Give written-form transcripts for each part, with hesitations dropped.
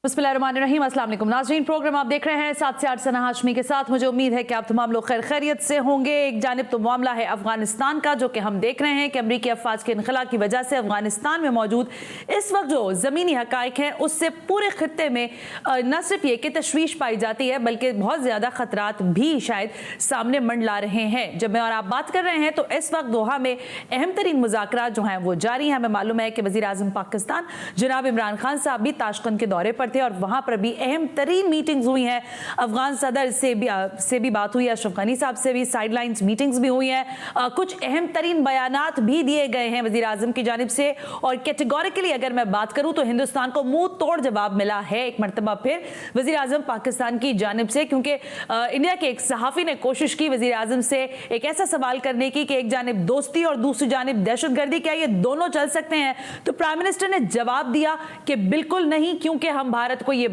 बिस्मिल्लाहिर्रहमानिर्रहीम। अस्सलाम वालेकुम नाज़रीन, प्रोग्राम आप देख रहे हैं 7 से 8 सना हाशमी के साथ। मुझे उम्मीद है कि आप तमाम लोग खैर खैरियत से होंगे। एक जानिब तो मामला है अफगानिस्तान का, जो कि हम देख रहे हैं कि अमरीकी अफवाज के इनखला की वजह से अफगानिस्तान में मौजूद इस वक्त जो ज़मीनी हकाइक हैं उससे पूरे खित्ते में न सिर्फ ये कि तशवीश पाई जाती है बल्कि बहुत ज़्यादा ख़तरात भी शायद सामने मंडला रहे हैं। जब मैं और आप बात कर रहे हैं तो इस वक्त दोहा में अहम तरीन मुज़ाकरात जो हैं वो जारी हैं। हमें मालूम है कि वज़ीर आज़म पाकिस्तान जनाब इमरान खान साहब भी ताशकंद के दौरे पर थे और वहाँ पर भी अहम तरीन मीटिंग्स हुई हैं। अफगान सदर से भी बात हुई है, अशरफ गनी साहब से भी साइडलाइंस मीटिंग्स भी हुई हैं। कुछ अहम तरीन बयानात भी दिए गए हैं वज़ीर आज़म की जानिब से। और कैटेगोरिकली अगर मैं बात करूँ तो हिंदुस्तान को मुंह तोड़ जवाब मिला है एक मरतबा फिर वज़ीर आज़म पाकिस्तान की जानिब से, क्योंकि इंडिया के एक सहाफ़ी ने कोशिश की वज़ीर आज़म से एक ऐसा सवाल करने की कि एक जानिब दोस्ती और दूसरी जानिब दहशतगर्दी, क्या ये दोनों चल सकते हैं? तो प्राइम मिनिस्टर ने जवाब दिया कि बिल्कुल नहीं, क्योंकि हम भारत को ये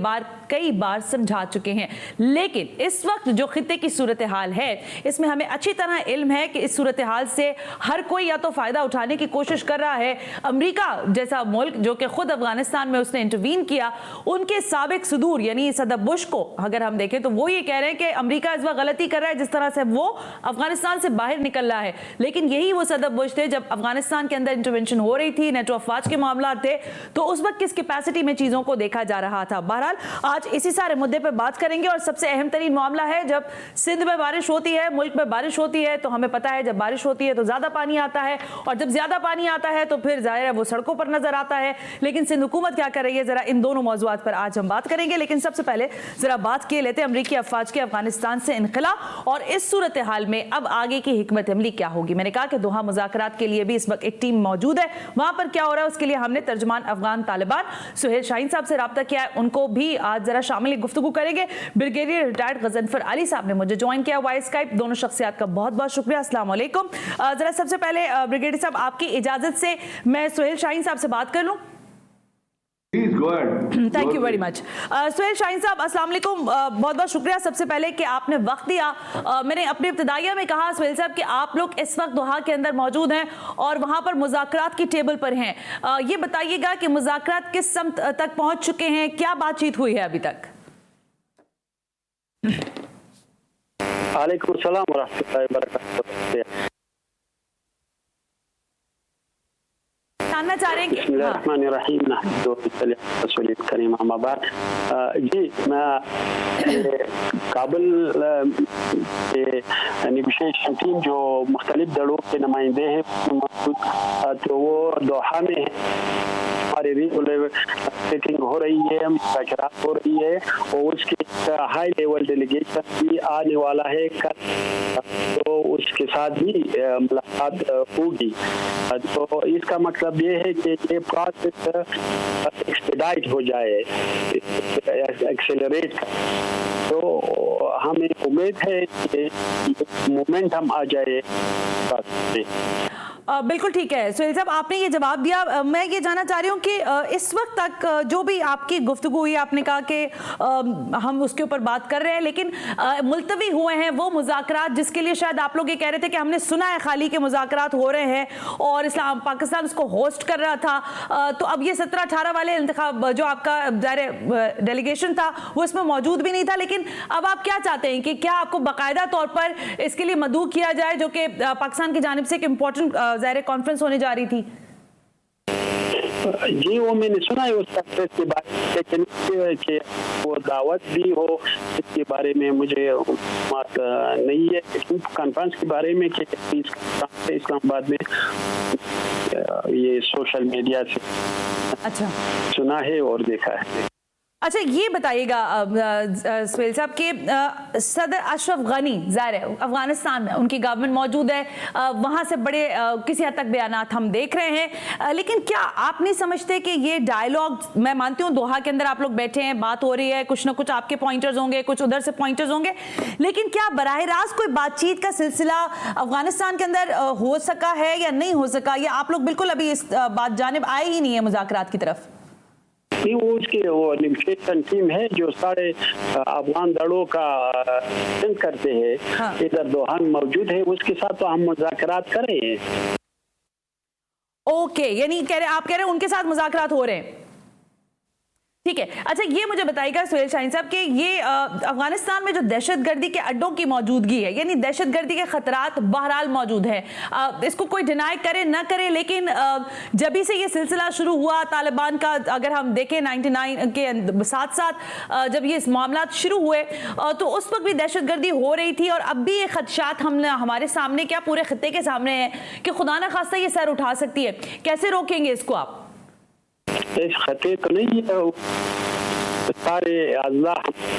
कई बार समझा चुके हैं। लेकिन इस वक्त जो खित्ते की सूरत हाल है इसमें हमें अच्छी तरह इल्म है कि इस सूरत हाल से हर कोई या तो फ़ायदा उठाने की कोशिश कर रहा है। अमेरिका जैसा मुल्क जो कि खुद अफगानिस्तान में उसने इंटरवीन किया, उनके साबिक सदूर यानी सदर बुश को अगर हम देखें तो वो ये कह रहे हैं कि अमेरिका इस वक्त गलती कर रहा है जिस तरह से वो अफगानिस्तान से बाहर निकल रहा है। लेकिन यही वो सदर बुश थे जब अफगानिस्तान के अंदर इंटरवेंशन हो रही थी, नेटो अफवाज के मामला थे, तो उस वक्त किस कैपेसिटी में चीज़ों को देखा जा रहा था। बहरहाल आज इसी सारे मुद्दे पर बात करेंगे। और सबसे अहम तरीन मामला है, जब सिंध में बारिश होती है, मुल्क में बारिश होती है, तो हमें पता है जब बारिश होती है तो ज़्यादा पानी आता है, और जब ज़्यादा पानी आता है तो फिर ज़ाहिर है वो सड़कों पर नजर आता है। लेकिन सिंध हुकूमत क्या कर रही है, ज़रा इन दोनों मौज़ूआत पर आज हम बात करेंगे। लेकिन सबसे पहले ज़रा बात किए लेते हैं अमरीकी अफवाज के अफगानिस्तान से इनखला और इस सूरत हाल में अब आगे की हिकमत अमली क्या होगी। मैंने कहा कि दोहा मुज़ाकरात के लिए भी इस वक्त एक टीम मौजूद है, वहाँ पर क्या हो रहा है उसके लिए हमने तर्जुमान अफगान तालिबान सुहेल शाहीन साहब से रब्ता किया है, उनको भी आज ज़रा शामिल गुफ्तगू करेंगे। ब्रिगेडियर रिटायर्ड गजनफर अली साहब ने मुझे ज्वाइन किया वाई स्काइप। दोनों शख्सियात का बहुत बहुत शुक्रिया। अस्सलाम वालेकुम। ज़रा सबसे पहले ब्रिगेडियर साहब आपकी इजाज़त से मैं सुहेल शाहीन साहब से बात कर लूँ। Thank you very much. Suhail Shaheen साहब अस्सलाम वालेकुम, बहुत बहुत शुक्रिया सबसे पहले कि आपने वक्त दिया। मैंने अपने इब्तिदाइया में कहा सुहेल साहब कि आप लोग इस वक्त दोहा के अंदर मौजूद हैं और वहाँ पर मुज़ाकरात की टेबल पर हैं। ये बताइएगा कि मुज़ाकरात किस सम्त तक पहुँच चुके हैं, क्या बातचीत हुई है अभी तक? वालेकुम सलाम व रहमतुल्लाहि व बरकातहू। जानना चाह रहे हैं बिस्मिल्लाहिर्रहमानिर्रहीम रसूल करीम अम्मा बाद। जी मैं काबुल के नेगोशिएशन टीम जो मुख्तलिफ दलों के नुमाइंदे हैं मौजूद, तो वो दोहा में हमारी मीटिंग हो रही है, मुज़ाकरात हो रही है और उसके हाई लेवल डेलीगेशन भी आने वाला है कल, तो उसके साथ भी मुलाकात होगी। तो इसका मतलब ये है कि ये प्रोसेस एक्सपेडाइट हो जाए, एक्सेलरेट, तो हमें उम्मीद है कि मोमेंटम आ जाए। बिल्कुल ठीक है सुहेल साहब, आपने ये जवाब दिया। मैं ये जानना चाह रही हूँ कि इस वक्त तक जो भी आपकी गुफ्तगू हुई, आपने कहा कि हम उसके ऊपर बात कर रहे हैं, लेकिन मुलतवी हुए हैं वो मुज़ाकरात जिसके लिए शायद आप लोग ये कह रहे थे कि हमने सुना है खाली के मुज़ाकरात हो रहे हैं और इस्लाम पाकिस्तान उसको होस्ट कर रहा था। तो अब ये 17-18 वाले इंतखाब जो आपका ज़ाहिर डेलीगेशन था वो इसमें मौजूद भी नहीं था, लेकिन अब आप क्या चाहते हैं कि क्या आपको बाकायदा तौर पर इसके लिए मदऊ किया जाए, जो कि पाकिस्तान की जानिब से एक इम्पोर्टेंट ज़ाहिर कॉन्फ्रेंस होने जा रही थी? जी वो मैंने सुना है उस कॉन्फ्रेंस के बारे में, लेकिन कि वो दावत भी हो इसके बारे में मुझे बात नहीं है। कॉन्फ्रेंस के बारे में कि इस्लामाबाद में ये सोशल मीडिया से अच्छा सुना है और देखा है। अच्छा ये बताइएगा सुहेल साहब कि सदर अशरफ गनी ज़ाहिर है अफगानिस्तान में उनकी गवर्नमेंट मौजूद है, वहाँ से बड़े किसी हद तक बयानात हम देख रहे हैं, लेकिन क्या आप नहीं समझते कि ये डायलॉग, मैं मानती हूँ दोहा के अंदर आप लोग बैठे हैं, बात हो रही है, कुछ ना कुछ आपके पॉइंटर्स होंगे, कुछ उधर से पॉइंटर्स होंगे, लेकिन क्या बराह रास्त कोई बातचीत का सिलसिला अफगानिस्तान के अंदर हो सका है या नहीं हो सका, या आप लोग बिल्कुल अभी इस बात जानिब आए ही नहीं है मुज़ाकरात की तरफ? वो उसकी वो नेगोशिएशन टीम है जो सारे अफगान दलों का करते हैं। हाँ। इधर दोहा मौजूद है, उसके साथ तो हम मुज़ाकरात कर रहे हैं। ओके, यानी आप कह रहे हैं उनके साथ मुज़ाकरात हो रहे हैं? ठीक है। अच्छा, ये मुझे बताइएगा सुहेल शाहीन साहब कि ये अफगानिस्तान में जो दहशतगर्दी के अड्डों की मौजूदगी है, यानी दहशतगर्दी के खतरात बहरहाल मौजूद है, इसको कोई डिनाई करे ना करे, लेकिन जब से ये सिलसिला शुरू हुआ तालिबान का, अगर हम देखें 99 के साथ साथ जब ये मामला शुरू हुए तो उस वक्त भी दहशतगर्दी हो रही थी, और अब भी ये खदशात हमारे सामने, क्या पूरे खित्ते के सामने है कि खुदा न खास्ता ये सर उठा सकती है। कैसे रोकेंगे इसको आप? इस खतरे तो नहीं है, सारे अज़ला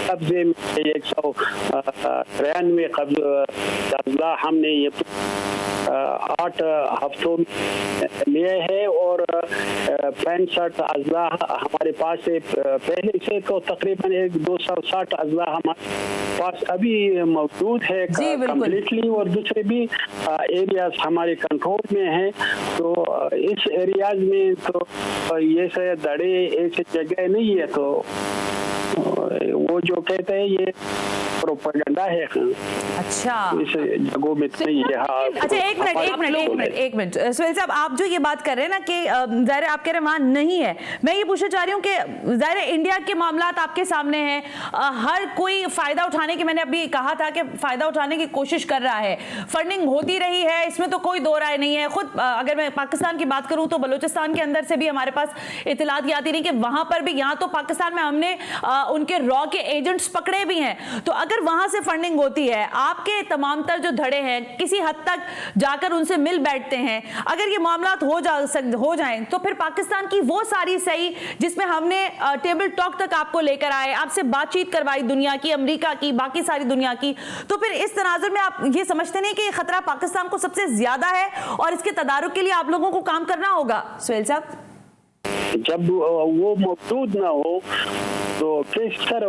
कब्जे में 193 अज़ला हमने ये 8 हफ्तों में लिए हैं, और 65 अज़ला हमारे पास है पहले से, तो तकरीबन 260 अज़ला हमारे पास अभी मौजूद है कम्प्लीटली, और दूसरे भी एरियाज हमारे कंट्रोल में हैं। तो इस एरियाज में तो ये से दड़े ऐसे जगह नहीं है, तो वो जो कहते हैं ये प्रोपेगेंडा है। अच्छा, इस जगहों में नहीं है। हाँ, अच्छा, एक मिनट सुहेल साहब, आप जो ये बात कर रहे हैं ना कि ज़ाहिर आप कह रहे हैं वहाँ नहीं है, मैं ये पूछना चाह रही हूँ कि ज़ाहिर इंडिया के मामलात आपके सामने हैं, हर कोई फ़ायदा उठाने की, मैंने अभी कहा था कि फ़ायदा उठाने की कोशिश कर रहा है, फंडिंग होती रही है, इसमें तो कोई दो राय नहीं है। खुद अगर मैं पाकिस्तान की बात करूँ तो बलूचिस्तान के अंदर से भी हमारे पास इत्तलात आती रही कि वहाँ पर भी, यहाँ तो पाकिस्तान में हमने उनके रॉ के एजेंट्स पकड़े भी हैं, तो अगर वहां से फंडिंग होती है, आपके तमाम तर जो धड़े हैं किसी हद तक जाकर उनसे मिल बैठते हैं, अगर ये मामलात हो जाएं तो फिर पाकिस्तान की वो सारी सही जिसमें हमने टेबल टॉक तक आपको लेकर आए, आपसे बातचीत करवाई दुनिया की, अमेरिका की, बाकी सारी दुनिया की, तो फिर इस तनाजुर में आप ये समझते नहीं कि ये खतरा पाकिस्तान को सबसे ज्यादा है और इसके तदारुक के लिए आप लोगों को काम करना होगा? सुहेल साहब, जब वो मौजूद ना हो तो किस तरह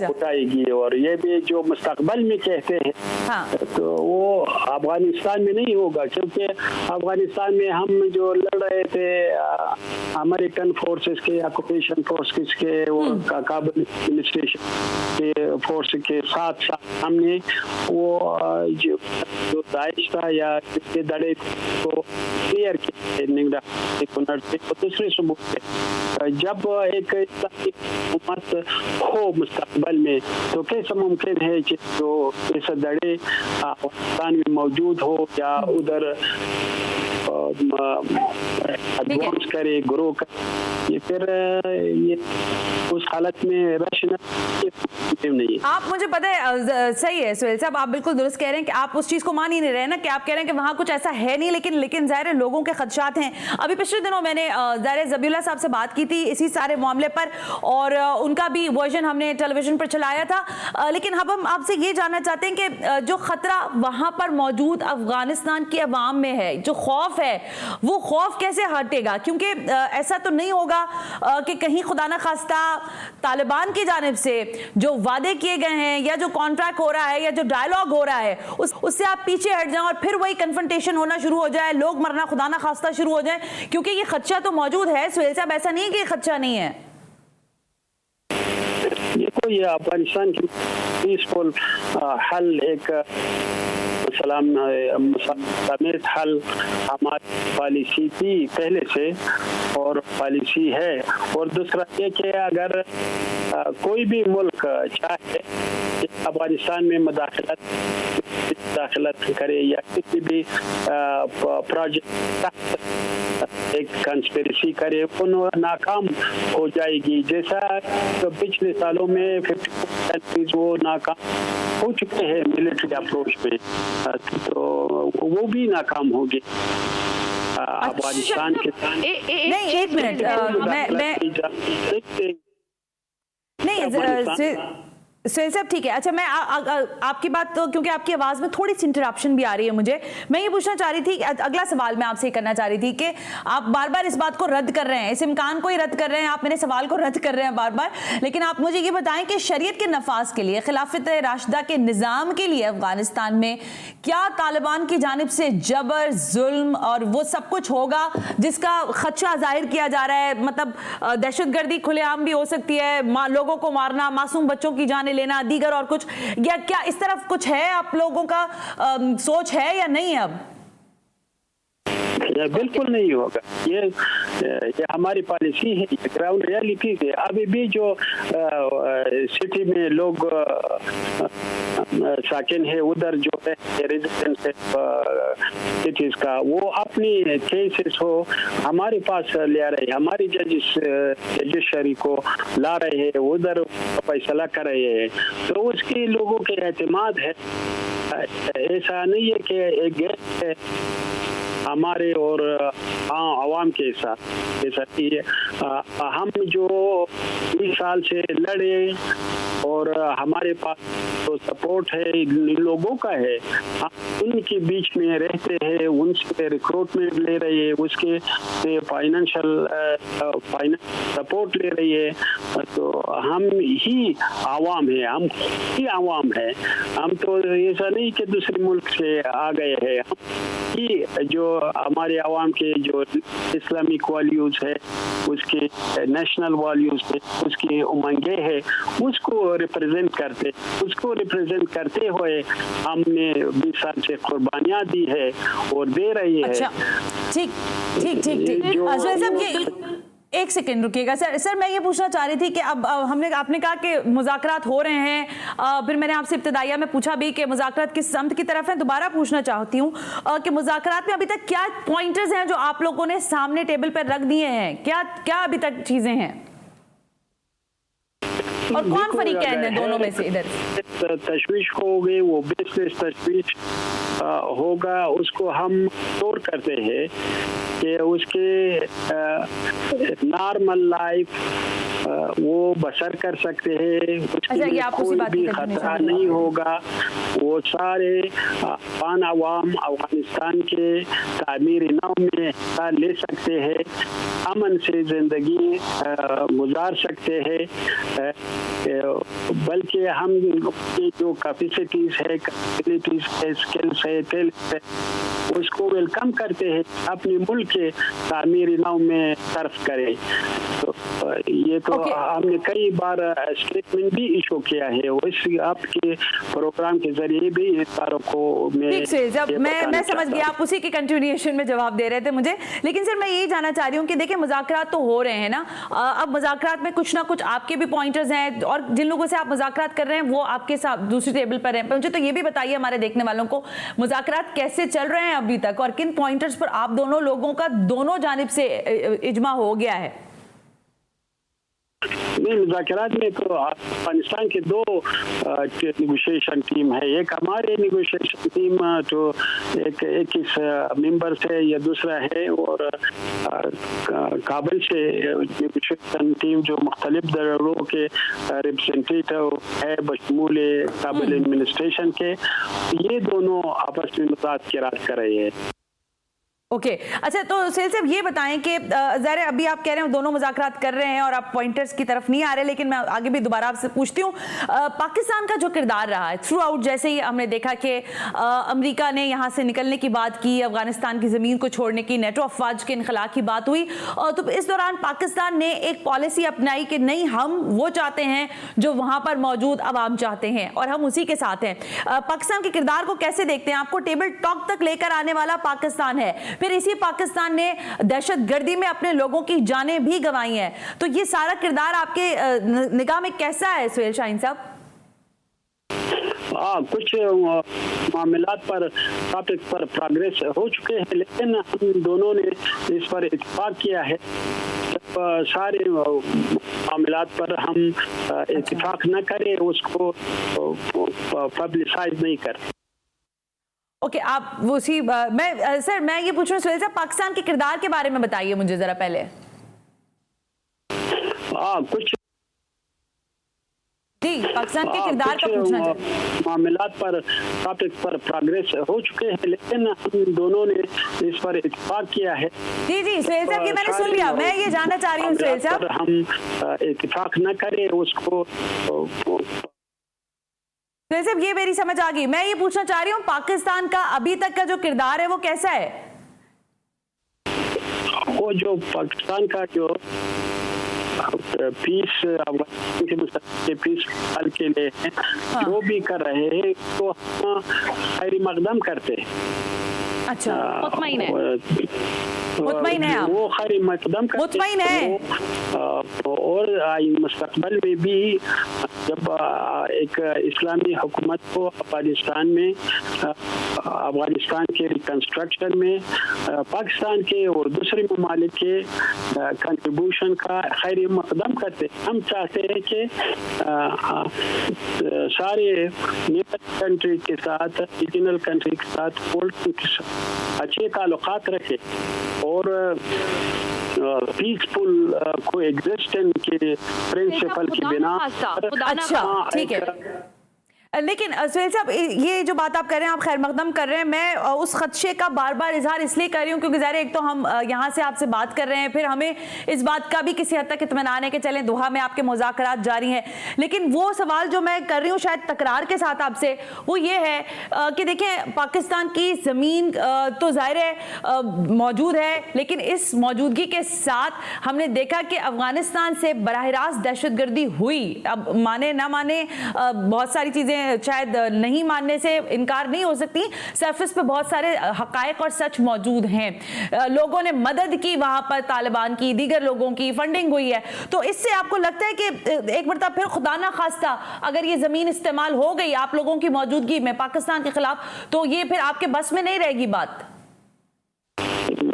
उठाएगी? और ये भी जो मुस्तकबल में कहते हैं, हाँ, तो वो अफगानिस्तान में नहीं होगा, क्योंकि अफगानिस्तान में हम जो लड़ रहे थे अमेरिकन फोर्सेस के, ऑक्यूपेशन फोर्सेस के, वो काबुल एडमिनिस्ट्रेशन के फोर्स के साथ साथ हमने वो जो दाइश था या इसके दड़े को क्लियर किया दूसरे सबूत पे। जब एक हुकूमत हो मुस्तकबल में तो कैसे मुमकिन है कि जो इस दड़े पाकिस्तान में मौजूद हो या उधर एडवांस करे, ग्रो करे, ये फिर ये उस हालत में रश नहीं। आप, मुझे पता है, सही है सुहेल साहब, आप बिल्कुल दुरुस्त कह रहे हैं कि आप उस चीज को मान ही नहीं रहे ना, कि आप कह रहे हैं कि वहां कुछ ऐसा है नहीं, लेकिन जाहिर है लोगों के खदशात हैं। अभी पिछले दिनों मैंने ज़ाहिर ज़बीउल्लाह साहब से बात की थी इसी सारे मामले पर, और उनका भी वर्जन हमने टेलीविजन पर चलाया था, लेकिन अब हम आपसे ये जानना चाहते हैं कि जो खतरा वहां पर मौजूद अफगानिस्तान की अवाम में है, जो खौफ है, वो खौफ कैसे हटेगा? क्योंकि ऐसा तो नहीं होगा कि कहीं खुदा न खास्ता तालिबान की जानिब से जो वादे किए गए हैं या जो कॉन्ट्रैक्ट हो रहा है या जो डायलॉग हो रहा है उससे आप पीछे हट जाएं और फिर वही कन्फ्रंटेशन होना शुरू हो जाए, लोग मरना खुदा न खास्ता शुरू हो जाए, क्योंकि ये खदशा तो मौजूद है सुहेल साहब, ऐसा नहीं है कि ये खदशा नहीं है। देखो, ये अफगानिस्तान की पीसफुल हल, एक समेत हल हमारी पॉलिसी थी पहले से और पॉलिसी है। और दूसरा ये कि अगर कोई भी मुल्क चाहे अफगानिस्तान में मदाखलत करे या किसी भी प्रोजेक्ट एक कंस्पिरेसी करे, वो नाकाम हो जाएगी। जैसा तो पिछले सालों में 50% वो नाकाम हो चुके हैं मिलिट्री अप्रोच में, तो वो भी नाकाम होगी अफगानिस्तान के साथ। नहीं, एक मिनट, नहीं सुहेल साहब, ठीक है। अच्छा, मैं आपकी बात तो, क्योंकि आपकी आवाज़ में थोड़ी सी इंटरप्शन भी आ रही है मुझे, मैं ये पूछना चाह रही थी, अगला सवाल मैं आपसे करना चाह रही थी कि आप बार बार इस बात को रद्द कर रहे हैं, इस इम्कान को ही रद्द कर रहे हैं, आप मेरे सवाल को रद्द कर रहे हैं बार बार, लेकिन आप मुझे ये बताएं कि शरीयत के नफाज के लिए, खिलाफत राशिदा के निज़ाम के लिए अफगानिस्तान में क्या तालिबान की जानिब से जबर, जुल्म और वो सब कुछ होगा जिसका खदशा जाहिर किया जा रहा है? मतलब दहशतगर्दी खुलेआम भी हो सकती है, लोगों को मारना, मासूम बच्चों की जान लेना, दीगर और कुछ, या क्या इस तरफ कुछ है? आप लोगों का सोच है या नहीं? अब बिल्कुल नहीं होगा। ये हमारी पॉलिसी है, ये ग्राउंड रियलिटी है। अभी भी जो सिटी में लोग साकिन है, उधर जो है रेजिडेंस है सिटीज का, वो अपनी केसेस हो हमारे पास ले आ रहे हैं, हमारी जजिशरी को ला रहे हैं, उधर फैसला कर रहे हैं। तो उसके लोगों के एतमाद है। ऐसा नहीं है कि एक गैर है हमारे और आवाम के साथ। ऐसा नहीं है। हम जो 20 साल से लड़े और हमारे पास जो सपोर्ट है लोगों का है, हम उनके बीच में रहते हैं, उनसे रिक्रूटमेंट ले रहे हैं, उसके फाइनेंशियल सपोर्ट ले रही है। तो हम ही आवाम है, हम ही आवाम है। हम तो ऐसा नहीं कि दूसरे मुल्क से आ गए हैं। हम ही जो हमारे आवाम के जो इस्लामिक वैल्यूज है, उसके नेशनल वैल्यूज है, उसकी उमंगे है, उसको रिप्रेजेंट करते हुए हमने 20 साल से कुर्बानियां दी है और दे रही है। अच्छा, ठीक। एक सेकंड रुकिएगा सर, मैं ये पूछना चाह रही थी कि अब आपने कहा कि मुज़ाकरात हो रहे हैं, फिर मैंने आपसे इब्तिदाइया में पूछा भी कि मुज़ाकरात किस सम्त की तरफ है। दोबारा पूछना चाहती हूँ कि मुज़ाकरात में अभी तक क्या पॉइंटर्स हैं जो आप लोगों ने सामने टेबल पर रख दिए हैं? क्या अभी तक चीजें हैं और कौन फरीकैन है दोनों में से? इधर तशवीश हो गई, वो बिजनेस तशवीश होगा, उसको हम स्टोर करते हैं कि उसके नॉर्मल लाइफ वो बसर कर सकते हैं, उसके लिए कोई भी खतरा नहीं होगा। वो सारे आवाम अफगानिस्तान के तामीरी नौ में हिस्सा ले सकते हैं, अमन से जिंदगी गुजार सकते हैं। बल्कि हम जो कैपेसिटीज है, कैपेबिलिटीज है, स्किल्स है, टैलेंट है, उसको वेलकम करते हैं, अपने मुल्क के तामीरी नौ में सर्फ करें। तो ये तो हमने कई बार स्टेटमेंट भी इशू किया है, आपके प्रोग्राम के जरिए भी इस बारों को मैं समझ गया, आप उसी के कंटिन्यूएशन में जवाब दे रहे थे मुझे। लेकिन सर मैं यही जानना चाह रही हूँ कि देखिए मुज़ाकरात तो हो रहे हैं ना, अब मुज़ाकरात में कुछ ना कुछ आपके भी पॉइंटर्स हैं और जिन लोगों से आप मुज़ाकरात कर रहे हैं वो आपके साथ दूसरी टेबल पर हैं। मुझे तो ये भी बताइए हमारे देखने वालों को, मुज़ाकरात कैसे चल रहे हैं अभी तक और किन पॉइंटर्स पर आप दोनों लोगों का दोनों जानिब से इजमा हो गया है? नहीं, मुज़ाकरात में तो अफगानिस्तान के दो नेगोशिएशन टीम है। एक हमारे नेगोशिएशन टीम जो एक 21 मेंबर से, या दूसरा है और काबुल से नेगोशिएशन टीम जो मुख्तलिफ दलों के रिप्रेजेंटेटिव है बशमूल काबुल एडमिनिस्ट्रेशन के। ये दोनों आपस में मुज़ाकरात कर रहे हैं। ओके, अच्छा तो सेल साहब ये बताएं कि ज़ाहिर अभी आप कह रहे हैं दोनों मुज़ाकरात कर रहे हैं और आप पॉइंटर्स की तरफ नहीं आ रहे, लेकिन मैं आगे भी दोबारा आपसे पूछती हूँ, पाकिस्तान का जो किरदार रहा है थ्रू आउट, जैसे ही हमने देखा कि अमेरिका ने यहाँ से निकलने की बात की, अफगानिस्तान की ज़मीन को छोड़ने की, नेटो अफवाज के इनखला की बात हुई, तो इस दौरान पाकिस्तान ने एक पॉलिसी अपनाई कि नहीं, हम वो चाहते हैं जो वहाँ पर मौजूद अवाम चाहते हैं और हम उसी के साथ हैं। पाकिस्तान के किरदार को कैसे देखते हैं? आपको टेबल टॉक तक लेकर आने वाला पाकिस्तान है, फिर इसी पाकिस्तान ने दहशतगर्दी में अपने लोगों की जानें भी गंवाई हैं। तो ये सारा किरदार आपके निगाह में कैसा है सुहेल शाहीन साहब? कुछ मामलात पर टॉपिक पर प्रोग्रेस हो चुके हैं, लेकिन हम दोनों ने इस पर इत्तेफाक किया है सारे मामलात पर हम इत्तेफाक न करें, उसको पब्लिसाइज नहीं करें। ओके, आप उसी मैं ये पूछ रहा हूँ सुहेल साहब, पाकिस्तान के किरदार के बारे में बताइए मुझे जरा पहले। कुछ जी, पाकिस्तान के किरदार का पूछना चाहिए। मामलात पर टॉपिक पर प्रोग्रेस हो चुके हैं, लेकिन हम दोनों ने इस पर इत्तेफाक किया है। जी सुहेल साहब, ये मैंने सुन लिया। मैं ये जानना चाह रही हूँ सुहेल साहब, हम इत्तेफाक न करें, उसको साहब ये मेरी समझ आ गई। मैं ये पूछना चाह रही हूँ, पाकिस्तान का अभी तक का जो किरदार है वो कैसा है? वो जो पाकिस्तान का जो पीस के लिए जो भी कर रहे हैं तो हम खैर मकदम करते हैं। अच्छा, मुतमईन है, मुतमईन है आप? वो खैर मकदम करते मुतमईन है? और मुस्तकबिल में भी जब एक इस्लामी हुकूमत को अफगानिस्तान में, अफगानिस्तान के रिकन्स्ट्रक्शन में पाकिस्तान के और दूसरे ममालिक के कंट्रीब्यूशन का खैर मकदम करते। हम चाहते हैं कि सारे नेबर कंट्री के साथ, रीजनल कंट्री के साथ अच्छे ताल्लुकात रखे और पीसफुल को एग्जिस्टेंस के प्रिंसिपल की बिना। अच्छा, ठीक है। लेकिन सुहेल साहब, ये जो बात आप कर रहे हैं, आप खैर मकदम कर रहे हैं, मैं उस खदशे का बार बार इजहार इसलिए कर रही हूँ क्योंकि ज़ाहिर एक तो हम यहाँ से आपसे बात कर रहे हैं, फिर हमें इस बात का भी किसी हद तक इत्मीनान है कि चलें दोहा में आपके मुज़ाकरात जारी हैं, लेकिन वो सवाल जो मैं कर रही हूँ शायद तकरार के साथ आपसे, वो ये है कि देखें पाकिस्तान की ज़मीन तो ज़ाहिर है मौजूद है, लेकिन इस मौजूदगी के साथ हमने देखा कि अफगानिस्तान से बराह रास्त दहशतगर्दी हुई। अब माने ना माने, बहुत सारी चीज़ें शायद नहीं मानने से इनकार नहीं हो सकती, सरफेस पे बहुत सारे हकायक और सच मौजूद हैं। लोगों ने मदद की वहां पर, तालिबान की, दीगर लोगों की फंडिंग हुई है, तो इससे आपको लगता है कि एक मरतबा फिर खुदा ना खास्ता अगर ये जमीन इस्तेमाल हो गई आप लोगों की मौजूदगी में पाकिस्तान के खिलाफ, तो ये फिर आपके बस में नहीं रहेगी बात?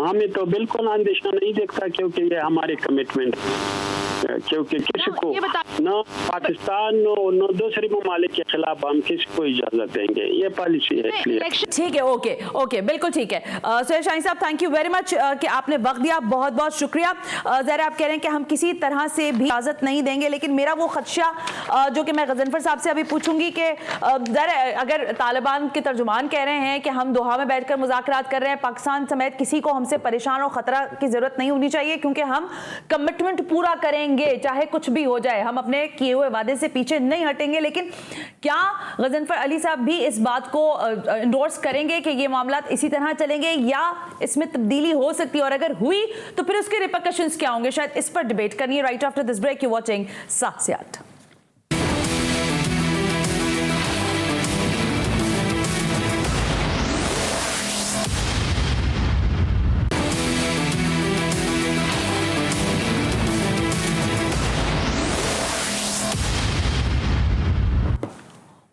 हमें तो बिल्कुल अंदेशा नहीं देखता क्योंकि ये हमारे कमिटमेंट, क्योंकि किसी को न पाकिस्तान न दूसरे ममालिक के खिलाफ हम किसी को इजाजत देंगे, ये पॉलिसी है। ठीक है, ओके, बिल्कुल ठीक है। सुहेल शाहीन साहब, थैंक यू वेरी मच कि आपने वक्त दिया, बहुत बहुत शुक्रिया। ज़रा आप कह रहे हैं कि हम किसी तरह से भी इजाजत नहीं देंगे, लेकिन मेरा वो खदशा जो कि मैं गजनफर साहब से अभी पूछूंगी कि ज़रा अगर तालिबान के तर्जुमान कह रहे हैं कि हम दोहा में बैठकर मुज़ाकरात कर रहे हैं, पाकिस्तान समेत किसी को हमसे परेशान और खतरा की जरूरत नहीं होनी चाहिए क्योंकि हम कमिटमेंट पूरा करेंगे चाहे कुछ भी हो जाए, हम अपने किए हुए वादे से पीछे नहीं हटेंगे, लेकिन क्या गजनफर अली साहब भी इस बात को इंडोर्स करेंगे कि ये मामला इसी तरह चलेंगे या इसमें तब्दीली हो सकती है, और अगर हुई तो फिर उसके रिपरकशंस क्या होंगे? शायद इस पर डिबेट करनी है। Right after this break you watching 7 से 8।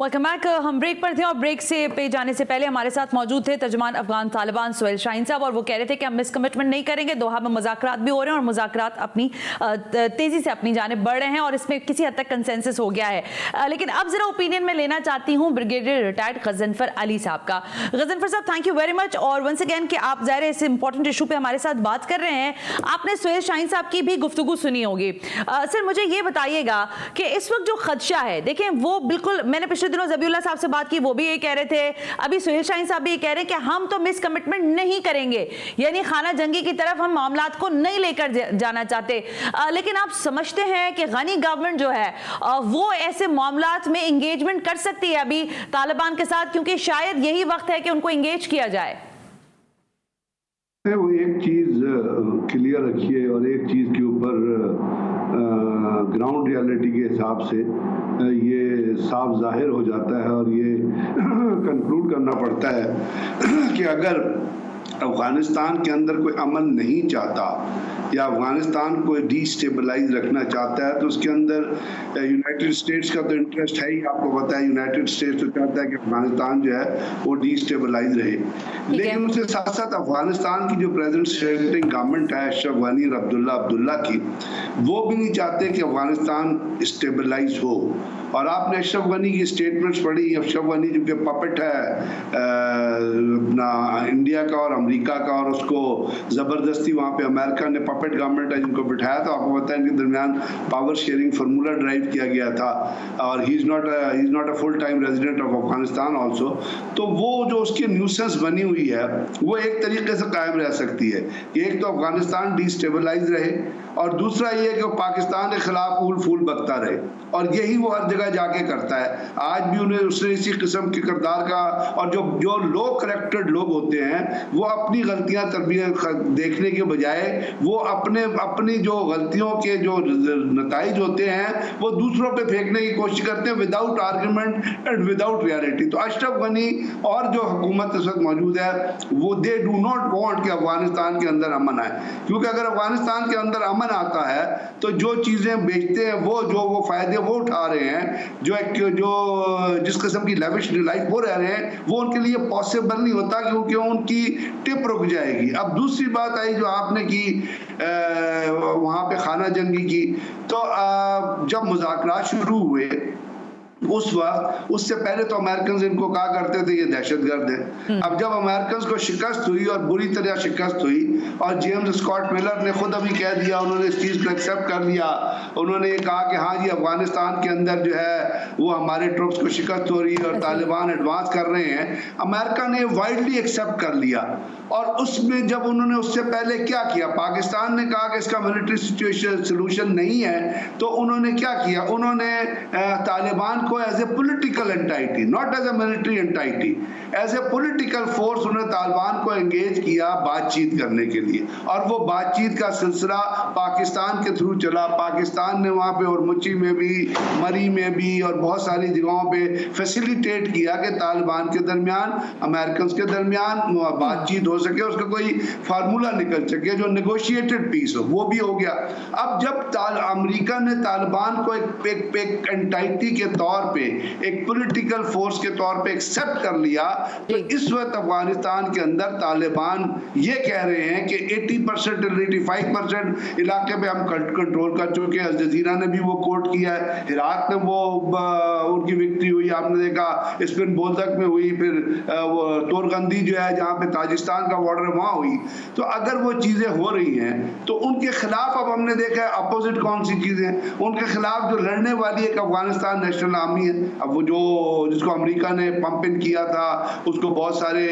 Welcome back. हम ब्रेक पर थे और ब्रेक से पे जाने से पहले हमारे साथ मौजूद थे तर्जुमान अफगान तालिबान सुहेल शाहीन साहब, और वो कह रहे थे कि हम मिसकमिटमेंट नहीं करेंगे, दोहा में मुज़ाकरात भी हो रहे हैं और मुज़ाकरात अपनी तेज़ी से अपनी जानिब बढ़ रहे हैं और इसमें किसी हद तक कंसेंसस हो गया है। लेकिन अब ज़रा ओपिनियन में लेना चाहती हूँ ब्रिगेडियर रिटायर्ड गजनफर अली साहब का। गजनफर साहब, थैंक यू वेरी मच, और वंस अगेन कि आप ज़ाहिर इस इंपॉर्टेंट इशू पर हमारे साथ बात कर रहे हैं। आपने सुहेल शाहीन साहब की भी गुफ्तगू सुनी होगी। सर, मुझे ये बताइएगा कि इस वक्त जो खदशा है, देखें वो बिल्कुल, मैंने पिछले दिनों ज़बीउल्लाह साहब से बात की, वो भी ये कह रहे थे, अभी सुहेल शाहीन साहब भी ये कह रहे हैं कि हम तो मिस कमिटमेंट नहीं करेंगे, यानी खाना जंगी की तरफ हम मामलात को नहीं लेकर जाना चाहते। लेकिन आप समझते हैं कि गनी गवर्नमेंट जो है वो ऐसे मामलात में एंगेजमेंट कर सकती है अभी तालिबान के साथ, क्योंकि शायद यही वक्त है कि उनको एंगेज किया जाए? वो एक चीज क्लियर रखिए और एक चीज के ऊपर ग्राउंड रियलिटी के हिसाब से ये साफ जाहिर हो जाता है और ये कंक्लूड करना पड़ता है कि अगर अफगानिस्तान के अंदर कोई अमन नहीं चाहता या अफगानिस्तान को डिस्टेबलाइज रखना चाहता है तो उसके अंदर यूनाइटेड स्टेट्स का तो इंटरेस्ट है ही, आपको पता है यूनाइटेड स्टेट्स तो चाहता है कि अफगानिस्तान जो है वो डिस्टेबलाइज रहे, लेकिन उसके साथ साथ अफगानिस्तान की जो प्रेजेंट स्टेटिंग गवर्नमेंट है अशरफ गनी और अब्दुल्ला की, वो भी नहीं चाहते कि अफगानिस्तान स्टेबलाइज हो। और आपने अशरफ गनी की स्टेटमेंट्स पढ़ी, अशरफ गनी जो कि पपेट है अपना इंडिया का और अमेरिका का, और उसको ज़बरदस्ती वहाँ पे अमेरिका ने पपेट गवर्नमेंट है जिनको बिठाया था, आपको पता है इनके दरमियान पावर शेयरिंग फार्मूला ड्राइव किया गया था, और he is not a full time resident of Afghanistan also. तो वो जो उसकी न्यूसेंस बनी हुई है वो एक तरीके से कायम रह सकती है कि एक तो अफगानिस्तान डिस्टेबलाइज रहे اور دوسرا یہ کہ وہ پاکستان کے خلاف پھول پھول بکتا رہے, اور یہی وہ ہر جگہ جا کے کرتا ہے. آج بھی انہیں اس نے اسی قسم کے کردار کا, اور جو لو کریکٹرڈ لوگ ہوتے ہیں وہ اپنی غلطیاں دیکھنے کے بجائے وہ اپنی جو غلطیوں کے جو نتائج ہوتے ہیں وہ دوسروں پہ پھینکنے کی کوشش کرتے ہیں without argument and without reality. تو اشرف غنی اور جو حکومت اس وقت موجود ہے وہ دے ڈو ناٹ وانٹ کہ افغانستان کے اندر امن آئے, کیونکہ اگر افغانستان کے اندر امن آتا ہے تو جو چیزیں بیچتے ہیں وہ فائدے وہ اٹھا رہے ہیں, جو جس قسم کی لیوش لائف وہ رہ رہے ہیں وہ ان کے لیے پاسبل نہیں ہوتا, کیونکہ ان کی ٹپ رک جائے گی. اب دوسری بات آئی جو آپ نے کی وہاں پہ خانہ جنگی کی, تو جب مذاکرات شروع ہوئے اس وقت, اس سے پہلے تو امریکنز ان کو کہا کرتے تھے یہ دہشت گرد ہے. اب جب امریکنز کو شکست ہوئی اور بری طرح شکست ہوئی, اور جیمز اسکاٹ ملر نے خود ابھی کہہ دیا, انہوں نے اس چیز کو ایکسیپٹ کر لیا, انہوں نے یہ کہا کہ ہاں جی افغانستان کے اندر جو ہے وہ ہمارے ٹروپس کو شکست ہو رہی ہے اور طالبان ایڈوانس کر رہے ہیں. امریکہ نے وائڈلی ایکسیپٹ کر لیا, اور اس میں جب انہوں نے اس سے پہلے کیا کیا, پاکستان نے کہا کہ اس کا ملٹری سولوشن نہیں ہے, تو انہوں نے کیا کیا, انہوں نے طالبان کو as a political entity, not as a military entity, as a political force انہوں نے طالبان کو انگیج کیا بات چیت کرنے کے لیے, اور وہ بات چیت کا سلسلہ پاکستان کے تھرو چلا. پاکستان نے وہاں پہ اورمچی میں بھی, مری میں بھی اور بہت ساری جگہوں پہ فیسیلیٹیٹ کیا کہ طالبان کے درمیان, امریکنز کے درمیان بات چیت ہو سکے, اس کا کوئی فارمولہ نکل سکے جو نیگوشیٹڈ پیس ہو, وہ بھی ہو گیا. اب جب امریکہ نے طالبان کو ایک انٹائٹی کے طور پہ, ایک پولیٹیکل فورس کے طور پہ ایکسپٹ کر لیا, تو اس وقت افغانستان کے اندر طالبان یہ کہہ رہے ہیں کہ 80% 85% علاقے پہ ہم کنٹرول کر چکے ہیں. الجزیرہ نے بھی وہ کوٹ کیا ہے, عراق نے وہ ان کی وکٹری ہوئی, آپ نے دیکھا اسپن بولدک میں ہوئی, پھر وہ تورگندی جو ہے جہاں پہ تاجکستان کا بارڈر ہے وہاں ہوئی. تو اگر وہ چیزیں ہو رہی ہیں تو ان کے خلاف اب ہم نے دیکھا ہے اپوزٹ کون سی چیزیں, ان کے خلاف جو لڑنے والی ایک افغانستان نیشنل آرمی ہے. اب وہ جس کو امریکہ نے پمپ ان کیا تھا, اس کو بہت سارے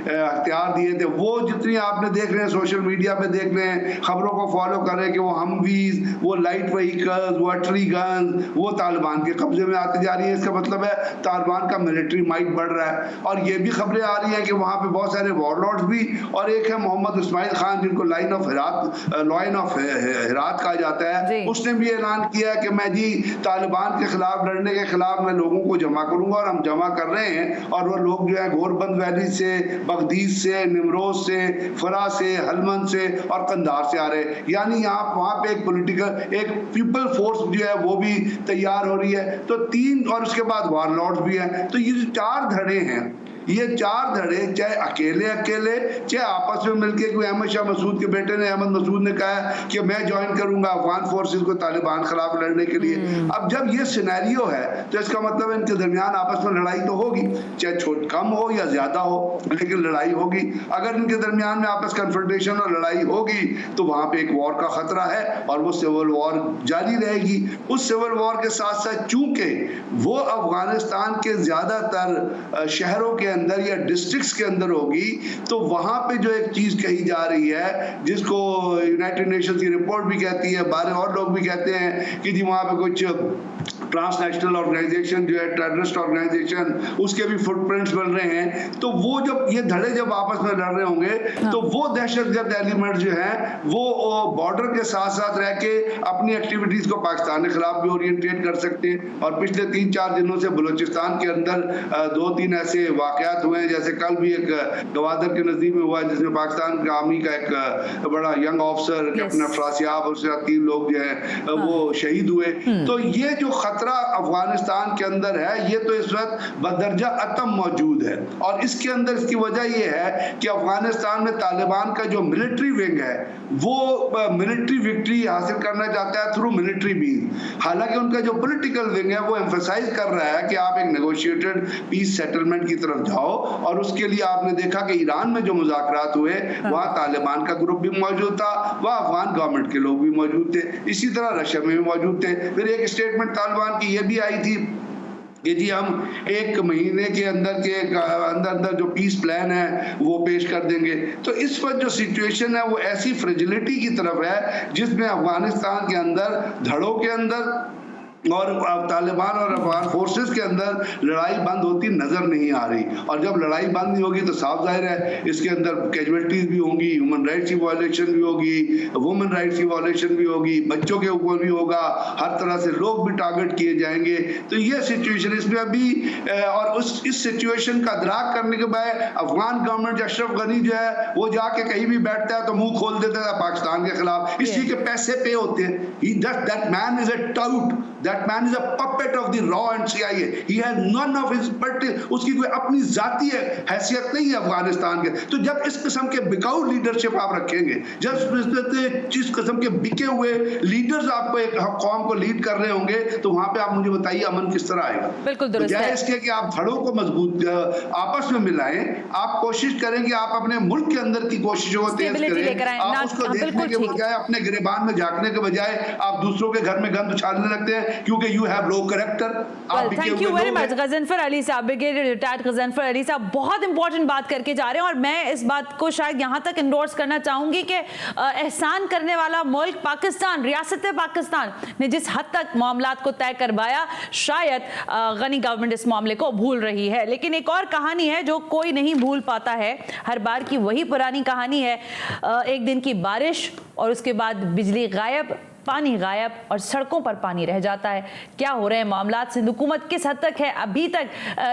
اختیار دیے تھے, وہ جتنی آپ نے دیکھ رہے ہیں سوشل میڈیا پہ دیکھ رہے ہیں, خبروں کو فالو کر رہے ہیں کہ وہ ہمویز, وہ لائٹ وہیکلز, وہ آرٹلری گنز وہ طالبان کے قبضے میں آتی جا رہی ہیں. اس کا مطلب ہے طالبان کا ملٹری مائٹ بڑھ رہا ہے. اور یہ بھی خبریں آ رہی ہیں کہ وہاں پہ بہت سارے وار لارڈز بھی, اور ایک ہے محمد اسماعیل خان جن کو لائن آف ہرات کہا جاتا ہے, اس نے بھی اعلان کیا ہے کہ میں جی طالبان کے خلاف لڑنے کے خلاف میں لوگوں کو جمع کروں گا, اور ہم جمع کر رہے ہیں. اور وہ لوگ جو ہے گوربند ویلی سے, بغدیس سے, نمروز سے, فرا سے, ہلمند سے اور قندھار سے آ رہے ہیں. یعنی وہاں پہ ایک پولیٹیکل, ایک پیپل فورس جو ہے وہ بھی تیار ہو رہی ہے. تو 3, اور اس کے بعد وار لارڈز بھی ہیں. تو یہ جو 4 دھڑے ہیں, یہ 4 دھڑے چاہے اکیلے چاہے آپس میں مل کے, کوئی احمد شاہ مسعود کے بیٹے نے, احمد مسعود نے کہا کہ میں جوائن کروں گا افغان فورسز کو طالبان خلاف لڑنے کے لیے. اب جب یہ سینیریو ہے تو اس کا مطلب ان کے درمیان آپس میں لڑائی تو ہوگی, چاہے کم ہو یا زیادہ ہو, لیکن لڑائی ہوگی. اگر ان کے درمیان میں آپس کنفرنٹیشن اور لڑائی ہوگی تو وہاں پہ ایک وار کا خطرہ ہے, اور وہ سول وار جاری رہے گی. اس سول وار کے ساتھ ساتھ چونکہ وہ افغانستان کے زیادہ تر شہروں کے اندر یا ڈسٹرکٹس کے اندر ہوگی, تو وہاں پہ جو ایک چیز کہی جا رہی ہے جس کو یونائٹڈ نیشنز کی رپورٹ بھی کہتی ہے, بارے اور لوگ بھی کہتے ہیں کہ جی وہاں پہ کچھ ٹرانس نیشنل آرگنائزیشن جو ہے, ٹیررسٹ آرگنائزیشن, اس کے بھی فٹ پرنٹس مل رہے ہیں. تو وہ جب یہ دھڑے جب آپس میں لڑ رہے ہوں گے تو وہ دہشت گرد ایلیمنٹ جو ہیں وہ بارڈر کے ساتھ ساتھ رہ کے اپنی ایکٹیویٹیز کو پاکستان کے خلاف بھی اورینٹیٹ کر سکتے ہیں. اور پچھلے 3-4 دنوں سے بلوچستان کے اندر 2-3 ایسے واقعات ہوئے ہیں, جیسے کل بھی ایک گوادر کے نزدیک میں ہوا جس میں پاکستان کا آرمی کا ایک بڑا ینگ آفسر کیپٹن افراسیاب اور 3 لوگ جو ہیں وہ شہید ہوئے. تو یہ جو خطرہ افغانستان کے اندر ہے یہ تو اس وقت بدرجہ اتم موجود ہے, اور اس کے اندر اس کی وجہ یہ ہے کہ افغانستان میں طالبان کا جو ملٹری ونگ ہے وہ ملٹری وکٹری حاصل کرنا چاہتا ہے تھرو ملٹری مینز, حالانکہ ان کا جو پولیٹیکل ونگ ہے وہ ایمفسائز کر رہا ہے کہ آپ ایک نیگوشیٹڈ پیس سیٹلمنٹ کی طرف جاؤ. اور اس کے لیے آپ نے دیکھا کہ ایران میں جو مذاکرات ہوئے وہاں طالبان کا گروپ بھی موجود تھا, وہاں افغان گورنمنٹ کے لوگ بھی موجود تھے, اسی طرح رشیا میں بھی موجود تھے. پھر ایک اسٹیٹمنٹ طالبان کی یہ بھی آئی تھی कि जी हम 1 महीने के अंदर जो पीस प्लान है वो पेश कर देंगे। तो इस वक्त जो सिचुएशन है वो ऐसी फ्रेजिलिटी की तरफ है जिसमें अफगानिस्तान के अंदर धड़ों के अंदर और तालिबान और अफगान फोर्सेस के अंदर लड़ाई बंद होती नजर नहीं आ रही। और जब लड़ाई बंद नहीं होगी तो साफ जाहिर है इसके अंदर कैजुअलिटीज भी होंगी, ह्यूमन राइट्स की वायलेशन भी होगी, वुमेन राइट्स की वायलेशन भी होगी, बच्चों के ऊपर भी होगा, हर तरह से लोग भी टारगेट किए जाएंगे। तो ये सिचुएशन इसमें अभी और इस सिचुएशन का अदराक करने के बाद अफगान गवर्नमेंट अशरफ गनी जो है वो जाके कहीं भी बैठता है तो मुंह खोल देता है पाकिस्तान के खिलाफ, इसी के पैसे पे होते हैं। That man is a tout. That man is a puppet of the RAW and CIA. He has none of his उसकी कोई अपनी जाती हैसियत नहीं है अफगानिस्तान के। तो जब इस किस्म के बिकाऊ लीडरशिप आप रखेंगे, जब जिस किस्म के बिके हुए लीडर्स आपको एक कौम को लीड कर रहे होंगे तो वहां पे आप मुझे बताइए अमन किस तरह आएगा। बिल्कुल दुरुस्त है। इसके कि आप धड़ों को मजबूत आपस में मिलाएं, आप कोशिश करें कि आप अपने मुल्क के अंदर की कोशिशों को तेज करें, आप उसको देखने के बजाय अपने गिरेबान में झांकने के बजाय आप दूसरों के घर में गंद उछालने लगते हैं क्योंकि you have low character. Thank you very much Ghazanfar Ali साहब, ब्रिगेडियर रिटायर्ड गजनफर अली साहब, बहुत इंपॉर्टेंट बात करके जा रहे हैं। और मैं इस बात को शायद यहाँ तक इंडोर्स करना चाहूंगी कि एहसान करने वाला मुल्क पाकिस्तान, रियासत पाकिस्तान ने जिस हद तक मामलात को तय करवाया, शायद गनी गवर्नमेंट इस मामले को भूल रही है। लेकिन एक और कहानी है जो कोई नहीं भूल पाता है, हर बार की वही पुरानी कहानी है, एक दिन की बारिश और उसके बाद बिजली गायब, पानी गायब और सड़कों पर पानी रह जाता है। क्या हो रहे हैं मामलात? सिंध हुकूमत किस हद तक है अभी तक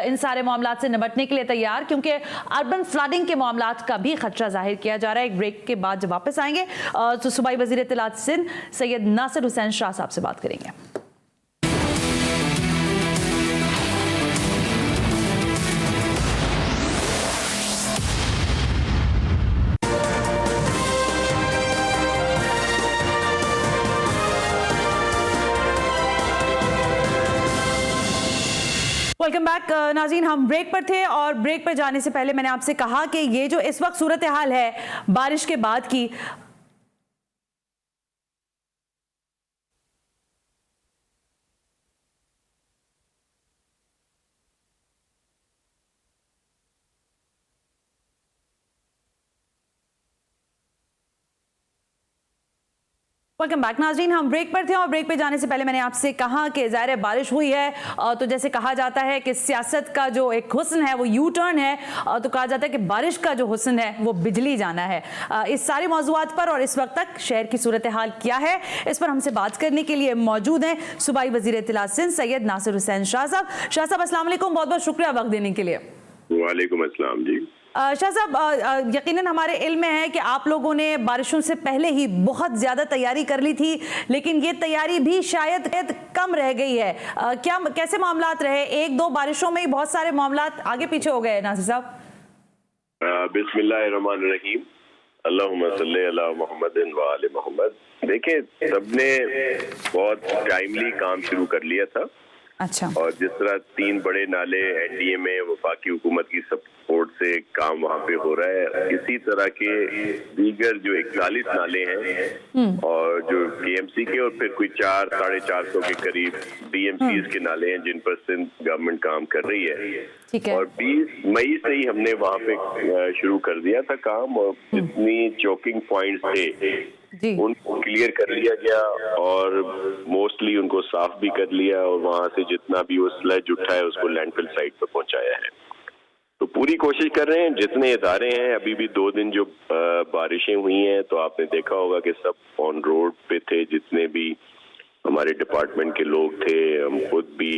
इन सारे मामलात से निपटने के लिए तैयार? क्योंकि अर्बन फ्लडिंग के मामलात का भी खतरा जाहिर किया जा रहा है। एक ब्रेक के बाद जब वापस आएंगे तो सूबाई वजीर इत्तलात सिंध सैयद नासिर हुसैन शाह साहब से बात करेंगे। वेलकम बैक नाज़रीन, हम ब्रेक पर थे और ब्रेक पर जाने से पहले मैंने आपसे कहा कि ये जो इस वक्त सूरत हाल है बारिश के बाद की, वेलकम बैक नाज़रीन, हम ब्रेक पर थे और ब्रेक पे जाने से पहले मैंने आपसे कहा कि ज़ाहिर बारिश हुई है तो जैसे कहा जाता है कि सियासत का जो एक हुस्न है वो यू टर्न है, तो कहा जाता है कि बारिश का जो हुस्न है वो बिजली जाना है। इस सारे मौज़ूआत पर और इस वक्त तक शहर की सूरत हाल क्या है, इस पर हमसे बात करने के लिए मौजूद हैं सूबाई वज़ीर इत्तलात सिंध सैयद नासिर हुसैन शाह साहब। शाह साहब अस्सलाम वालेकुम, बहुत बहुत शुक्रिया वक्त देने के लिए। वालेकुम अस्सलाम जी। शाह साहब, यकीनन हमारे इल्म में है कि आप लोगों ने बारिशों से पहले ही बहुत ज़्यादा तैयारी कर ली थी, लेकिन ये तैयारी भी शायद कम रह गई है। क्या कैसे मामलात रहे? एक दो बारिशों में ही बहुत सारे मामलात आगे पीछे हो गए नासिर साहब। बिस्मिल्लाहिर्रहमानिर्रहीम, अल्लाहुम्मा सल्ली अला मुहम्मदिन व आले मोहम्मद। देखिए, सबने बहुत टाइमली काम शुरू कर लिया था। अच्छा। और जिस तरह 3 बड़े नाले एनडीए में वफाकी हुकूमत की सपोर्ट से काम वहाँ पे हो रहा है, इसी तरह के दीगर जो 41 नाले हैं और जो केएमसी के और फिर कोई 400-450 के करीब डीएमसीज के नाले हैं जिन पर सिंध गवर्नमेंट काम कर रही है। और 20 मई से ही हमने वहाँ पे शुरू कर दिया था काम, और जितनी चोकिंग पॉइंट्स थे उनको क्लियर कर लिया गया और मोस्टली उनको साफ भी कर लिया, और वहां से जितना भी वो स्लज उठा है उसको लैंडफिल साइट पर पहुंचाया है। तो पूरी कोशिश कर रहे हैं। जितने इदारे हैं, अभी भी 2 दिन जो बारिशें हुई हैं तो आपने देखा होगा कि सब ऑन रोड पे थे, जितने भी हमारे डिपार्टमेंट के लोग थे, हम खुद भी,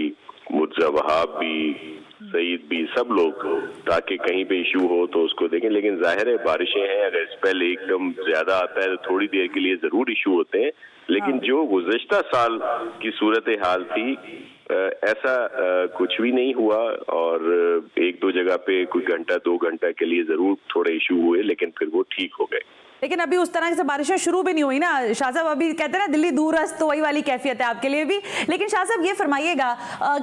मुर्जा वहाब भी, सईद भी, सब लोग, ताकि कहीं पे इशू हो तो उसको देखें। लेकिन जाहिर है बारिशें हैं, अगर स्पेल एकदम ज्यादा आता है तो थोड़ी देर के लिए जरूर इशू होते हैं, लेकिन जो गुज़श्ता साल की सूरत हाल थी ऐसा कुछ भी नहीं हुआ। और 1-2 जगह पे कोई घंटा 2 घंटा के लिए जरूर थोड़े इशू हुए, लेकिन फिर वो ठीक हो गए। लेकिन अभी उस तरह से बारिशें शुरू भी नहीं हुई ना शाह साहब। अभी कहते हैं ना दिल्ली दूरस्थ, तो वही वाली कैफियत है आपके लिए भी। लेकिन शाह साहब ये फरमाइएगा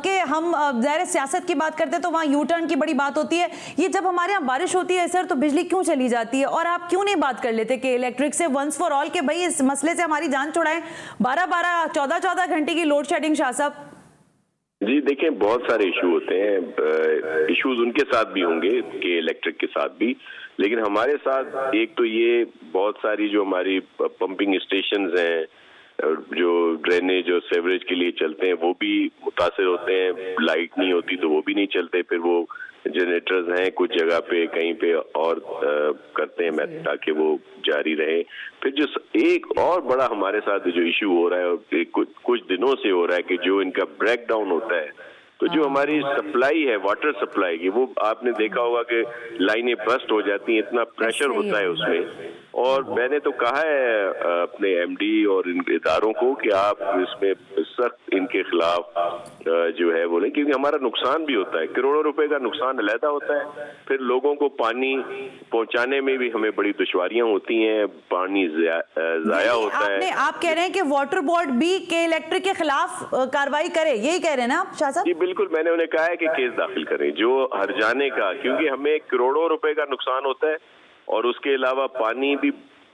कि हम ज़ाहिर सियासत की बात करते हैं तो वहाँ यू टर्न की बड़ी बात होती है। ये जब हमारे यहाँ बारिश होती है सर तो बिजली क्यों चली जाती है, और आप क्यों नहीं बात कर लेते कि इलेक्ट्रिक से वंस फॉर ऑल के भाई इस मसले से हमारी जान छुड़ाएं? 12-12, 14-14 घंटे की लोड शेडिंग शाह साहब। जी देखिए, बहुत सारे इशू होते हैं, इश्यूज उनके साथ भी होंगे कि इलेक्ट्रिक के साथ भी, लेकिन हमारे साथ एक तो ये बहुत सारी जो हमारी पंपिंग स्टेशंस हैं, जो ड्रेनेज और सेवरेज के लिए चलते हैं, वो भी मुतासिर होते हैं। लाइट नहीं होती तो वो भी नहीं चलते, फिर वो जनरेटर्स हैं कुछ जगह पे, कहीं पे और करते हैं ताकि वो जारी रहे। फिर जो एक और बड़ा हमारे साथ जो इश्यू हो रहा है और कुछ दिनों से हो रहा है कि जो इनका ब्रेक डाउन होता है, तो जो हमारी सप्लाई है वाटर सप्लाई की, वो आपने देखा होगा कि लाइनें बस्ट हो जाती हैं, इतना प्रेशर होता है उसमें। और मैंने तो कहा है अपने एमडी और इन इदारों को कि आप इसमें सख्त इनके खिलाफ जो है बोले, क्योंकि हमारा नुकसान भी होता है, करोड़ों रुपए का नुकसान अलहदा होता है। फिर लोगों को पानी पहुंचाने में भी हमें बड़ी दुश्वारियां होती हैं, पानी जाया होता है। आप कह रहे हैं कि वाटर बोर्ड भी के इलेक्ट्रिक के खिलाफ कार्रवाई करे, यही कह रहे हैं ना आप शाह साहब? जी बिल्कुल, मैंने उन्हें कहा है कि केस दाखिल करें जो हर्जाने का, क्योंकि हमें करोड़ों रुपए का नुकसान होता है और उसके अलावा पानी भी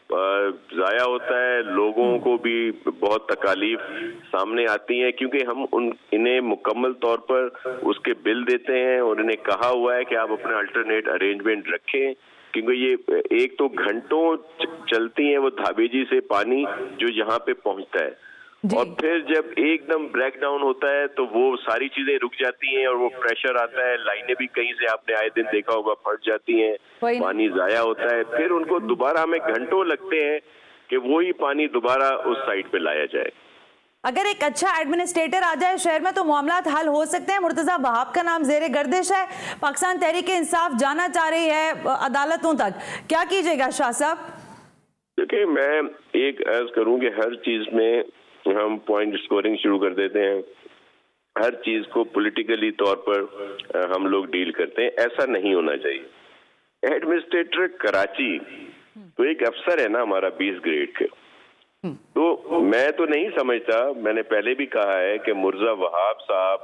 जाया होता है, लोगों को भी बहुत तकालीफ सामने आती है, क्योंकि हम इन्हें मुकम्मल तौर पर उसके बिल देते हैं और इन्हें कहा हुआ है कि आप अपना अल्टरनेट अरेंजमेंट रखें, क्योंकि ये एक तो घंटों चलती है वो धाबेजी से पानी जो यहाँ पे पहुंचता है, और फिर जब एकदम ब्रेक डाउन होता है तो वो सारी चीजें रुक जाती हैं और वो प्रेशर आता है, लाइनें भी कहीं से आपने आए दिन देखा होगा फट जाती हैं, पानी जाया होता है, फिर उनको दोबारा हमें घंटों लगते हैं कि वही पानी दोबारा उस साइड पे लाया जाए। अगर एक अच्छा एडमिनिस्ट्रेटर आ जाए शहर में तो मामला हल हो सकते हैं। मुर्तजा वहाब का नाम जेरे गर्दिश है, पाकिस्तान तहरीक इंसाफ जाना चाह रही है अदालतों तक, क्या कीजिएगा शाह साहब? देखिए, मैं एक अर्ज करूं कि हर चीज में हम पॉइंट स्कोरिंग शुरू कर देते हैं, हर चीज को पॉलिटिकली तौर पर हम लोग डील करते हैं, ऐसा नहीं होना चाहिए। एडमिनिस्ट्रेटर कराची तो एक अफसर है ना हमारा 20 ग्रेड के, तो मैं तो नहीं समझता, मैंने पहले भी कहा है कि मुर्तजा वहाब साहब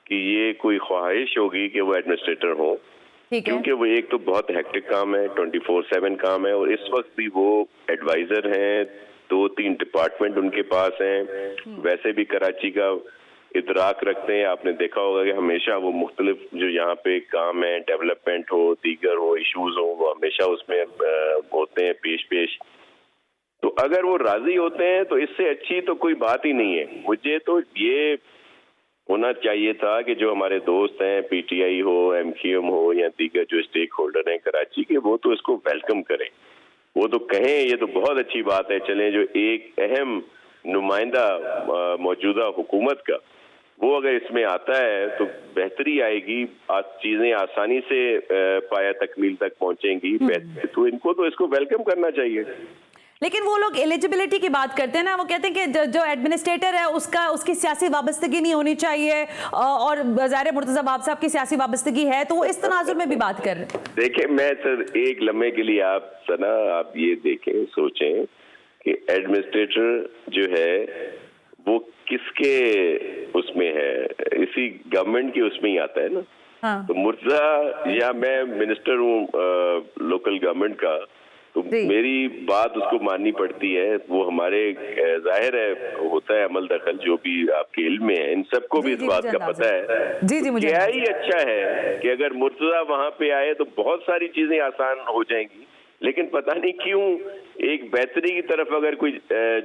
की ये कोई ख्वाहिश होगी कि वो एडमिनिस्ट्रेटर हो, क्योंकि वो एक तो बहुत हेक्टिक काम है, 24/7 काम है, और इस वक्त भी वो एडवाइजर हैं, 2-3 डिपार्टमेंट उनके पास हैं, वैसे भी कराची का इदराक रखते हैं। आपने देखा होगा कि हमेशा वो मुख्तलिफ जो यहाँ पे काम है, डेवलपमेंट हो, दीगर हो, इश्यूज हो, वो हमेशा उसमें होते हैं पेश। तो अगर वो राजी होते हैं तो इससे अच्छी तो कोई बात ही नहीं है। मुझे तो ये होना चाहिए था कि जो हमारे दोस्त हैं, पीटीआई हो, एमक्यूएम हो या दीगर जो स्टेक होल्डर हैं कराची के, वो तो इसको वेलकम करें, वो तो कहें ये तो बहुत अच्छी बात है, चलें जो एक अहम नुमाइंदा मौजूदा हुकूमत का वो अगर इसमें आता है तो बेहतरी आएगी, चीजें आसानी से पाया तकमील तक पहुंचेंगी, तो इनको तो इसको वेलकम करना चाहिए। लेकिन वो लोग एलिजिबिलिटी की बात करते हैं ना, वो कहते हैं कि जो एडमिनिस्ट्रेटर है उसकी सियासी वाबस्तगी नहीं होनी चाहिए, और ज़ाहिर मुर्तजा वहाब साहब की सियासी वाबस्तगी है, तो वो इस तनाजुर में भी बात कर रहे हैं। देखिए, मैं सर एक लम्हे के लिए आप ये देखें, सोचें कि एडमिनिस्ट्रेटर जो है वो किसके उसमें है, इसी गवर्नमेंट के उसमें ही आता है ना। हाँ। तो मुर्तजा या मैं मिनिस्टर हूँ लोकल गवर्नमेंट का, तो मेरी बात उसको माननी पड़ती है, वो हमारे जाहिर है होता है अमल दखल जो भी आपके इल्म में है, इन सबको भी इस बात का पता है। मुझे क्या ही अच्छा है कि अगर मुर्तजा वहां पे आए तो बहुत सारी चीजें आसान हो जाएंगी, लेकिन पता नहीं क्यों एक बेहतरी की तरफ अगर कोई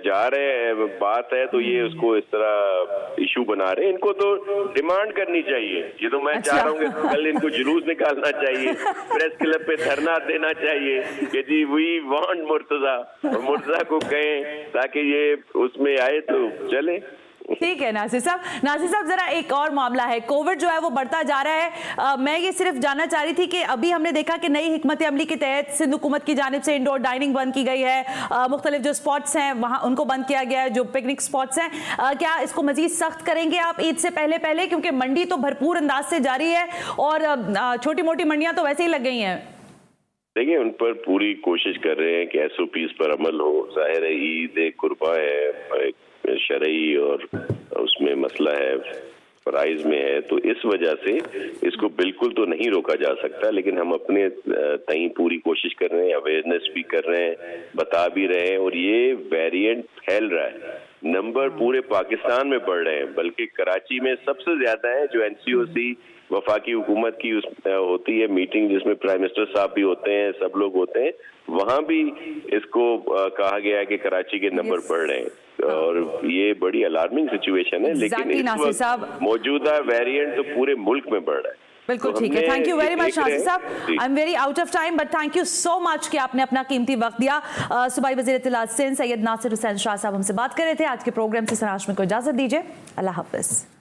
जा रहे बात है तो ये उसको इस तरह इशू बना रहे हैं। इनको तो डिमांड करनी चाहिए, ये तो मैं चाह रहा हूँ कि कल इनको जुलूस निकालना चाहिए, प्रेस क्लब पे धरना देना चाहिए कि जी वी वांट मुर्तजा, और मुर्तजा को कहें ताकि ये उसमें आए तो चले। ठीक है नासिर साहब, जरा एक और मामला है, कोविड जो है वो बढ़ता जा रहा है। मैं ये सिर्फ जानना चाह रही थी कि अभी हमने देखा कि नई हिकमत अमली के तहत सिंध हुकूमत की जानिब से इंडोर डाइनिंग बंद की गई है, मुख्तलिफ जो स्पॉट्स हैं वहाँ उनको बंद किया गया है, जो पिकनिक स्पॉट्स हैं, क्या इसको मजीद सख्त करेंगे आप ईद से पहले, क्योंकि मंडी तो भरपूर अंदाज से जारी है और छोटी मोटी मंडियाँ तो वैसे ही लग गई हैं। देखिए, उन पर पूरी कोशिश कर रहे हैं कि SOPs पर अमल हो। जाहिर है ईद कुर्बा है, शरई और उसमें मसला है, फराइज में है, तो इस वजह से इसको बिल्कुल तो नहीं रोका जा सकता, लेकिन हम अपने तई पूरी कोशिश कर रहे हैं, अवेयरनेस भी कर रहे हैं, बता भी रहे हैं, और ये वेरिएंट फैल रहा है नंबर पूरे पाकिस्तान में बढ़ रहे हैं, बल्कि कराची में सबसे ज्यादा है। जो NCOC वफाकी हुकूमत की होती है मीटिंग, जिसमें प्राइम मिनिस्टर साहब भी होते हैं, सब लोग होते हैं, वहाँ भी इसको कहा गया है कि कराची के नंबर बढ़ रहे हैं और ये बड़ी अलार्मिंग सिचुएशन है। लेकिन इस वक्त मौजूदा वेरिएंट तो पूरे मुल्क में बढ़ रहा है। बिल्कुल ठीक है। Thank you very much Nasir साहब, I am very out of time, but thank you so much कि आपने अपना कीमती वक्त दिया। सूबाई वज़ीर इत्तलात सिंध सैयद नासिर हुसैन शाह साहब हमसे बात कर रहे थे। आज के प्रोग्राम से सना हाशमी को इजाजत दीजिए। अल्लाह हाफिज।